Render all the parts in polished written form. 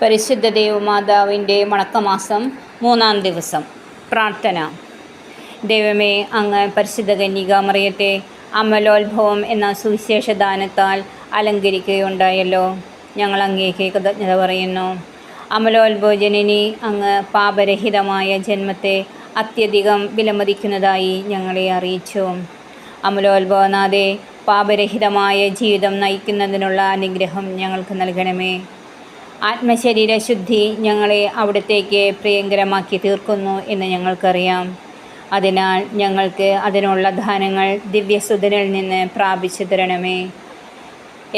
പരിശുദ്ധ ദേവമാതാവിൻ്റെ വണക്കമാസം 3-ാം ദിവസം. പ്രാർത്ഥന. ദൈവമേ, അങ്ങ് പരിശുദ്ധ കന്യകാമറിയത്തെ അമലോത്ഭവം എന്ന സുവിശേഷ ദാനത്താൽ അലങ്കരിക്കുകയുണ്ടായല്ലോ. ഞങ്ങൾ അങ്ങേക്ക് കൃതജ്ഞത പറയുന്നു. അമലോത്ഭവ ജനനി, അങ്ങ് പാപരഹിതമായ ജന്മത്തെ അത്യധികം വിലമതിക്കുന്നതായി ഞങ്ങളെ അറിയിച്ചു. അമലോത്ഭവനാഥേ, പാപരഹിതമായ ജീവിതം നയിക്കുന്നതിനുള്ള അനുഗ്രഹം ഞങ്ങൾക്ക് നൽകണമേ. ആത്മശരീര ശുദ്ധി ഞങ്ങളെ അവിടത്തേക്ക് പ്രിയങ്കരമാക്കി തീർക്കുന്നു എന്ന് ഞങ്ങൾക്കറിയാം. അതിനാൽ ഞങ്ങൾക്ക് അതിനുള്ള ദാനങ്ങൾ ദിവ്യസുതനിൽ നിന്ന് പ്രാപിച്ചു തരണമേ.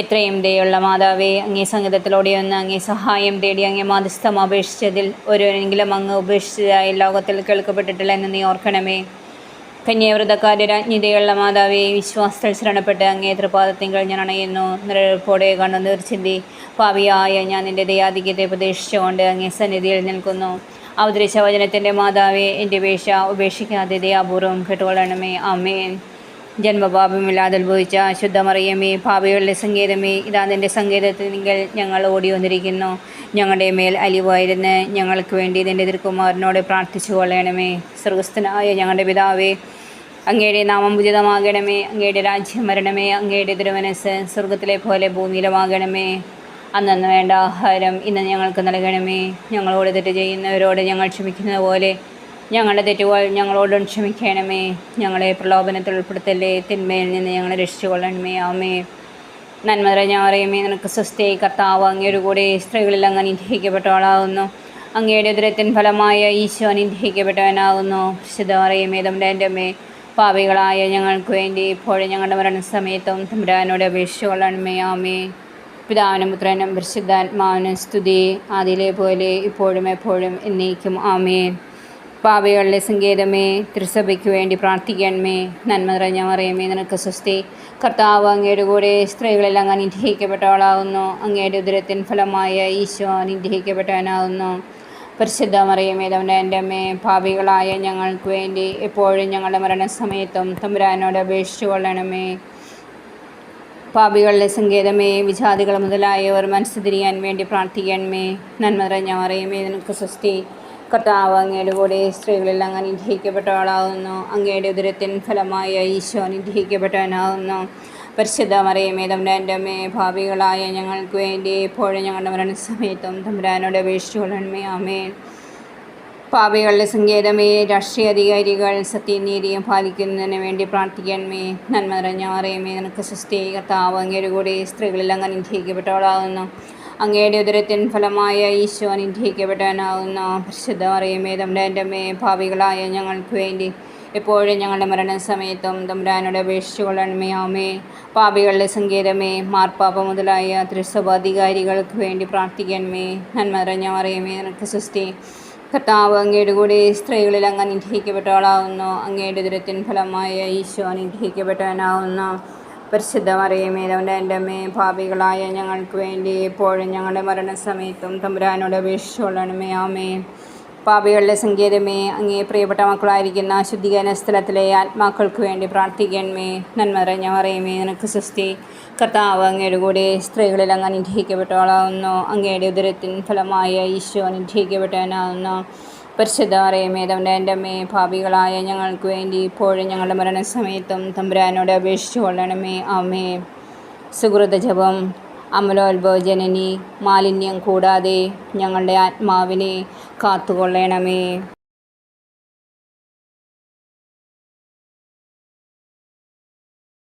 എത്രയും ദയുള്ള മാതാവേ, അങ്ങേ സംഗീതത്തിലൂടെയൊന്ന് അങ്ങേ സഹായം തേടി അങ്ങേ മാധ്യസ്ഥം അപേക്ഷിച്ചതിൽ ഒരുവനെങ്കിലും അങ്ങ് ഉപേക്ഷിച്ചതായി ലോകത്തിൽ കേൾക്കപ്പെട്ടിട്ടില്ല എന്ന് നീ ഓർക്കണമേ. കന്യാവ്രതക്കാരുടെ രാജ്ഞിതയുള്ള മാതാവേ, വിശ്വാസത്തിൽ ശരണപ്പെട്ട് അങ്ങേ തൃപാദത്തിങ്കൽ ഞാൻ അണയുന്നു. നിറപ്പോടെ കണ്ണുനീർ ചിന്തി പാപിയായ ഞാൻ നിൻ്റെ ദയാധിക്യത്തെ പ്രതീക്ഷിച്ചുകൊണ്ട് അങ്ങേ സന്നിധിയിൽ നിൽക്കുന്നു. അവതരിച്ച വചനത്തിൻ്റെ മാതാവേ, എൻ്റെ അപേക്ഷ ഉപേക്ഷിക്കാതെ ദയാപൂർവം കേട്ടുകൊള്ളണമേ. ആമേൻ. ജന്മപാപമില്ലാതെ ഉത്ഭവിച്ച ശുദ്ധമറിയമേ, പാപികളുടെ സങ്കേതമേ, ഇതാ നിൻ്റെ സങ്കേതത്തിങ്കിൽ ഞങ്ങൾ ഓടി വന്നിരിക്കുന്നു. ഞങ്ങളുടെ മേൽ അലിവായിരുന്ന് ഞങ്ങൾക്ക് വേണ്ടി നിൻ്റെ തിരുക്കുമാരനോട് പ്രാർത്ഥിച്ചു കൊള്ളണമേ. സ്വർഗസ്ഥനായ ഞങ്ങളുടെ പിതാവേ, അങ്ങയുടെ നാമം ഉചിതമാകണമേ. അങ്ങയുടെ രാജ്യം വരണമേ. അങ്ങയുടെ തിരുമനസ്സ് സ്വർഗത്തിലെ പോലെ ഭൂമിയിലുമാകണമേ. അന്നന്ന് വേണ്ട ആഹാരം ഇന്ന് ഞങ്ങൾക്ക് നൽകണമേ. ഞങ്ങളോട് തെറ്റ് ചെയ്യുന്നവരോട് ഞങ്ങൾ ക്ഷമിക്കുന്നത് പോലെ ഞങ്ങളുടെ തെറ്റുകൾ ഞങ്ങളോടും ക്ഷമിക്കണമേ. ഞങ്ങളെ പ്രലോഭനത്തിൽ ഉൾപ്പെടുത്തല്ലേ, തിന്മയിൽ നിന്ന് ഞങ്ങളെ രക്ഷിച്ചുകൊള്ളണമേ. ആമേ. നന്മ നിറഞ്ഞ മറിയമേ, നിനക്ക് സ്വസ്തി, കർത്താവ് അങ്ങയുടെ കൂടെ സ്ത്രീകളിൽ അങ്ങ് അനുഗ്രഹിക്കപ്പെട്ടവളാകുന്നു. അങ്ങയുടെ ഉദരത്തിൻ ഫലമായ ഈശോ അനുഗ്രഹിക്കപ്പെട്ടവനാകുന്നു. വിശുദ്ധ മറിയമേ, തമ്പുരാൻ്റെ അമ്മേ, പാപികളായ ഞങ്ങൾക്ക് വേണ്ടി ഇപ്പോഴും ഞങ്ങളുടെ മരണസമയത്തും തമ്പുരാനോട് അപേക്ഷിച്ചുകൊള്ളണമേ. ആമേ. പിതാവിനും പുത്രനും പരിശുദ്ധാത്മാവിനും സ്തുതി, ആദിയിലെ പോലെ ഇപ്പോഴും എപ്പോഴും എന്നേക്കും. ആമേൻ. പാപികളുടെ സങ്കേതമേ, തിരുസഭയ്ക്ക് വേണ്ടി പ്രാർത്ഥിക്കണമേ. നന്മ നിറഞ്ഞ മറിയമേ, നിനക്ക് സ്വസ്തി, കർത്താവ് അങ്ങയുടെ കൂടെ സ്ത്രീകളിൽ അങ്ങ് അനുഗ്രഹിക്കപ്പെട്ടവളാകുന്നു. അങ്ങയുടെ ഉദരത്തിൻ ഫലമായ ഈശോ അനുഗ്രഹിക്കപ്പെട്ടവനാകുന്നു. പരിശുദ്ധ മറിയമേ, തമ്പുരാൻ്റെ അമ്മേ, പാപികളായ ഞങ്ങൾക്ക് വേണ്ടി എപ്പോഴും ഞങ്ങളുടെ മരണസമയത്തും തമ്പുരാനോട് അപേക്ഷിച്ചു കൊള്ളണമേ. പാപികളുടെ സങ്കേതമേ, വിജാതികൾ മുതലായവർ മനസ്സ് തിരിയാൻ വേണ്ടി പ്രാർത്ഥിക്കണമേ. നന്മ നിറഞ്ഞ മറിയമേ, നിനക്ക് സ്വസ്തി, കർത്താവ് അങ്ങയുടെ കൂടെ സ്ത്രീകളിൽ അങ്ങ് അനുഗ്രഹിക്കപ്പെട്ടവളാകുന്നു. അങ്ങയുടെ ഉദരത്തിൻ ഫലമായ ഈശോ അനുഗ്രഹിക്കപ്പെട്ടവനാകുന്നു. പരിശുദ്ധ മറിയമേ, തമ്പുരാൻ്റെ അമ്മേ, പാപികളായ ഞങ്ങൾക്ക് വേണ്ടി എപ്പോഴും ഞങ്ങളുടെ മരണസമയത്തും തമ്പുരാനോട് അപേക്ഷിച്ചു കൊള്ളണമേ. ആമേൻ. പാപികളുടെ സങ്കേതമേ, രാഷ്ട്രീയ അധികാരികൾ സത്യനീതിയും പാലിക്കുന്നതിന് വേണ്ടി പ്രാർത്ഥിക്കണമേ. നന്മ നിറഞ്ഞ മറിയമേ, നിനക്ക് സ്വസ്തി, കർത്താവ് അങ്ങയുടെ കൂടെ സ്ത്രീകളിൽ അങ്ങ് അനുഗ്രഹിക്കപ്പെട്ടവളാകുന്നു. അങ്ങയുടെ ഉദരത്തിൻ ഫലമായ ഈശോ അനുഗ്രഹിക്കപ്പെട്ടവനാകുന്നു. പരിശുദ്ധ മറിയമേ, തമ്പുരാൻ്റെ അമ്മേ, പാപികളായ ഞങ്ങൾക്ക് വേണ്ടി എപ്പോഴും ഞങ്ങളുടെ മരണസമയത്തും തമ്പുരാനോട് അപേക്ഷിച്ചു കൊള്ളണമേ. ആമേ. പാപികളുടെ സങ്കേതമേ, മാർപ്പാപ്പ മുതലായ തിരുസഭാധികാരികൾക്ക് വേണ്ടി പ്രാർത്ഥിക്കണമേ. നന്മ നിറഞ്ഞ മറിയമേ, നിനക്ക് സ്വസ്തി, കർത്താവ് അങ്ങയുടെ കൂടെ സ്ത്രീകളിൽ അങ്ങ് അനുഗ്രഹിക്കപ്പെട്ടവളാകുന്നു. അങ്ങയുടെ ഉദരത്തിൻ ഫലമായ ഈശോ അനുഗ്രഹിക്കപ്പെട്ടവനാകുന്നു. പരിശുദ്ധ മറിയമേ, തമ്പുരാൻ്റെ അമ്മേ, പാപികളായ ഞങ്ങൾക്ക് വേണ്ടി എപ്പോഴും ഞങ്ങളുടെ മരണസമയത്തും തമ്പുരാനോട് അപേക്ഷിച്ചു കൊള്ളണമേ. ആമേ. പാപികളുടെ സങ്കേതമേ, അങ്ങേ പ്രിയപ്പെട്ട മക്കളായിരിക്കുന്ന ശുദ്ധീകരണ സ്ഥലത്തിലെ ആത്മാക്കൾക്ക് വേണ്ടി പ്രാർത്ഥിക്കണമേ. നന്മ നിറഞ്ഞ മറിയമേ, നിനക്ക് സ്വസ്തി, കർത്താവ് അങ്ങയുടെ കൂടെ സ്ത്രീകളിൽ അങ്ങ് അനുഗ്രഹിക്കപ്പെട്ടവളാകുന്നു. അങ്ങയുടെ ഉദരത്തിൻ ഫലമായ ഈശോ അനുഗ്രഹിക്കപ്പെട്ടവനാകുന്നു. പരിശുദ്ധ മറിയമേ, തമ്പുരാൻ്റെ അമ്മേ, പാപികളായ ഞങ്ങൾക്ക് വേണ്ടി ഇപ്പോഴും ഞങ്ങളുടെ മരണസമയത്തും തമ്പുരാനോട് അപേക്ഷിച്ചു കൊള്ളണമേ. ആമേ. സുകൃത ജപം. അമലോത്ഭവ ജനനി, മാലിന്യം കൂടാതെ ഞങ്ങളുടെ ആത്മാവിനെ കാത്തുകൊള്ളണമേ.